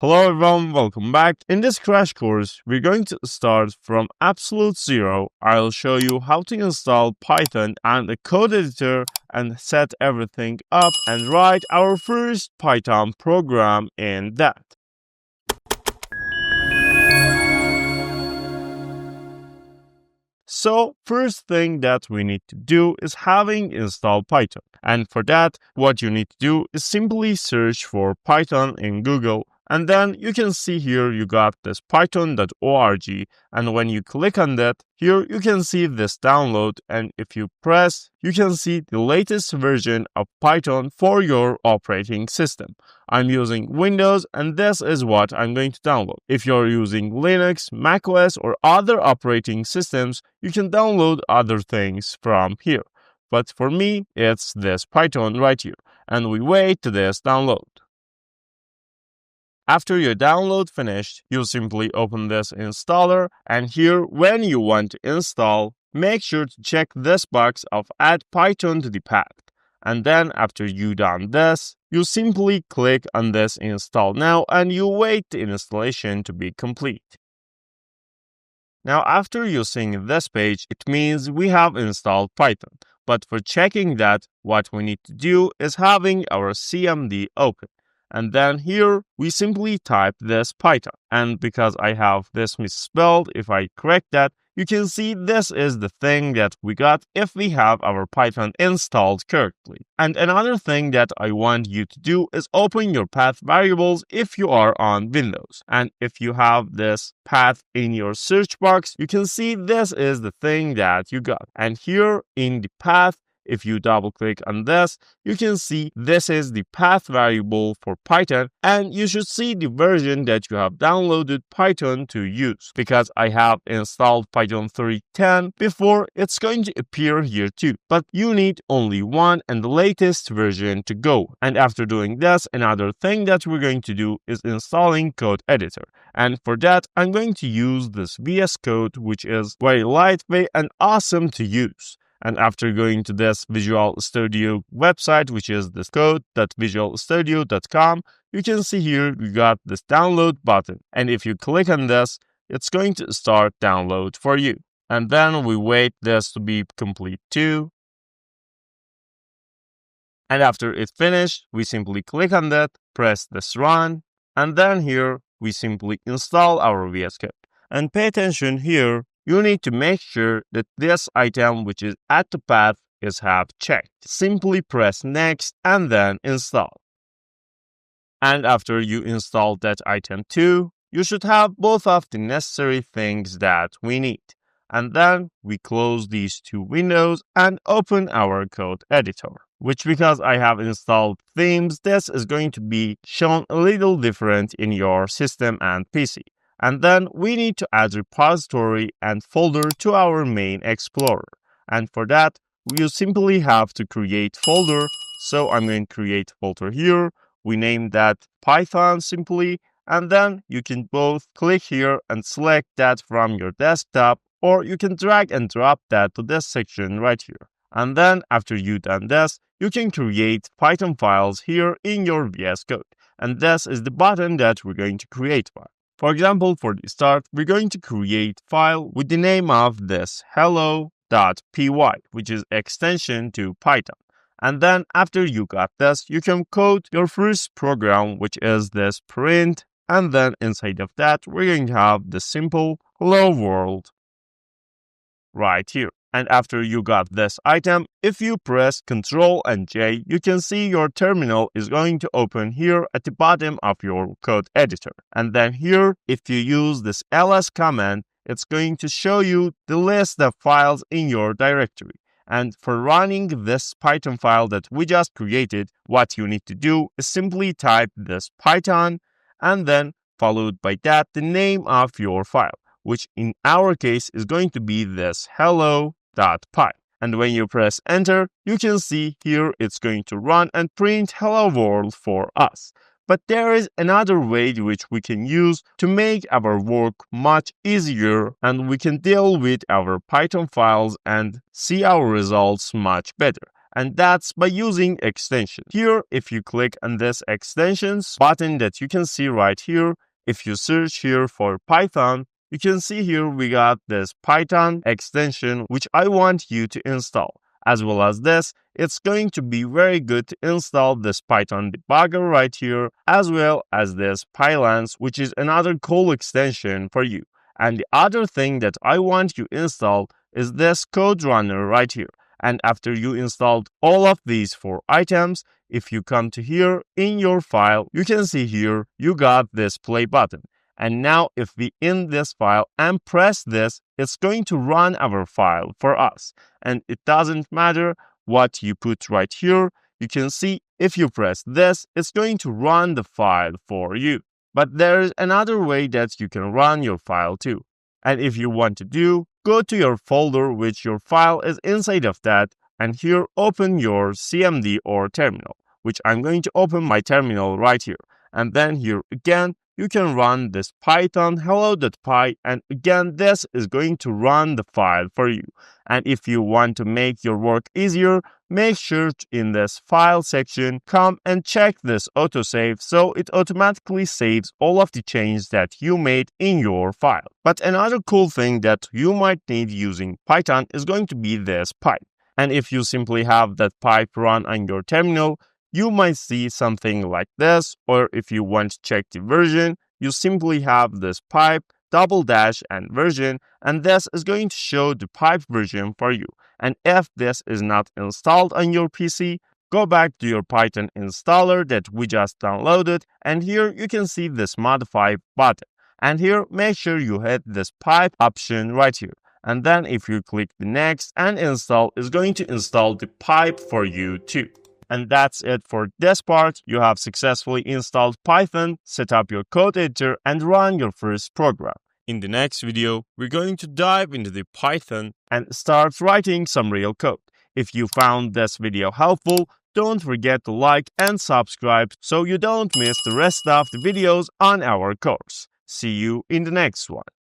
Hello everyone, welcome back. In this crash course, we're going to start from absolute zero. I'll show you how to install Python and a code editor and set everything up and write our first Python program in that. So first thing that we need to do is having install Python. And for that, what you need to do is simply search for Python in Google. And then you can see here you got this python.org, and when you click on that, here you can see this download, and if you press, you can see the latest version of Python for your operating system. I'm using Windows, and this is what I'm going to download. If you're using Linux, macOS, or other operating systems, you can download other things from here. But for me, it's this Python right here, and we wait to this download. After your download finished, you simply open this installer, and here when you want to install, make sure to check this box of add Python to the path. And then after you done this, you simply click on this install now and you wait the installation to be complete. Now after you seeing this page, it means we have installed Python. But for checking that, what we need to do is having our CMD open. And then here we simply type this Python. And because I have this misspelled, if I correct that, you can see this is the thing that we got if we have our Python installed correctly. And another thing that I want you to do is open your path variables if you are on Windows. And if you have this path in your search box, you can see this is the thing that you got. And here in the path, if you double click on this, you can see this is the path variable for Python, and you should see the version that you have downloaded Python to use. Because I have installed Python 3.10 before, it's going to appear here too. But you need only one and the latest version to go. And after doing this, another thing that we're going to do is installing code editor. And for that, I'm going to use this VsCode, which is very lightweight and awesome to use. And after going to this Visual Studio website, which is this code.visualstudio.com, you can see here we got this download button. And if you click on this, it's going to start download for you. And then we wait this to be complete too. And after it's finished, we simply click on that, press this run, and then here we simply install our VS Code. And pay attention here. You need to make sure that this item which is at the path is have checked. Simply press next and then install. And after you install that item too, you should have both of the necessary things that we need. And then we close these two windows and open our code editor. Which because I have installed themes, this is going to be shown a little different in your system and PC. And then we need to add repository and folder to our main explorer. And for that, you simply have to create folder. So I'm going to create folder here. We name that Python simply. And then you can both click here and select that from your desktop, or you can drag and drop that to this section right here. And then after you done this, you can create Python files here in your VS Code. And this is the button that we're going to create one. For example, for the start, we're going to create a file with the name of this hello.py, which is extension to Python. And then after you got this, you can code your first program, which is this print. And then inside of that, we're going to have the simple hello world right here. And after you got this item, if you press Ctrl and J, you can see your terminal is going to open here at the bottom of your code editor. And then here, if you use this ls command, it's going to show you the list of files in your directory. And for running this Python file that we just created, what you need to do is simply type this Python and then followed by that the name of your file, which in our case is going to be this hello.py. And when you press enter, you can see here it's going to run and print hello world for us. But there is another way which we can use to make our work much easier, and we can deal with our Python files and see our results much better. and that's by using extensions. Here, if you click on this extensions button that you can see right here, if you search here for Python, you can see here we got this Python extension which I want you to install. As well as this, it's going to be very good to install this Python debugger right here, as well as this Pylance, which is another cool extension for you. And the other thing that I want you to install is this code runner right here. And after you installed all of these 4 items, if you come to here in your file, you can see here you got this play button. And now if we in this file and press this, it's going to run our file for us. And it doesn't matter what you put right here. You can see if you press this, it's going to run the file for you. But there is another way that you can run your file too. And if you want to do, go to your folder which your file is inside of that, and here open your CMD or terminal, which I'm going to open my terminal right here. And then here again, you can run this python hello.py, and again this is going to run the file for you. And if you want to make your work easier, make sure in this file section come and check this autosave so it automatically saves all of the changes that you made in your file. But another cool thing that you might need using Python is going to be this pipe. And if you simply have that pipe run on your terminal, you might see something like this, or if you want to check the version, you simply have this pipe -- and version, and this is going to show the pipe version for you. And if this is not installed on your PC, go back to your Python installer that we just downloaded, and here you can see this modify button. And here make sure you hit this pipe option right here. And then if you click the next and install, is going to install the pipe for you too. And that's it for this part. You have successfully installed Python, set up your code editor, and run your first program. In the next video, we're going to dive into the Python and start writing some real code. If you found this video helpful, don't forget to like and subscribe so you don't miss the rest of the videos on our course. See you in the next one.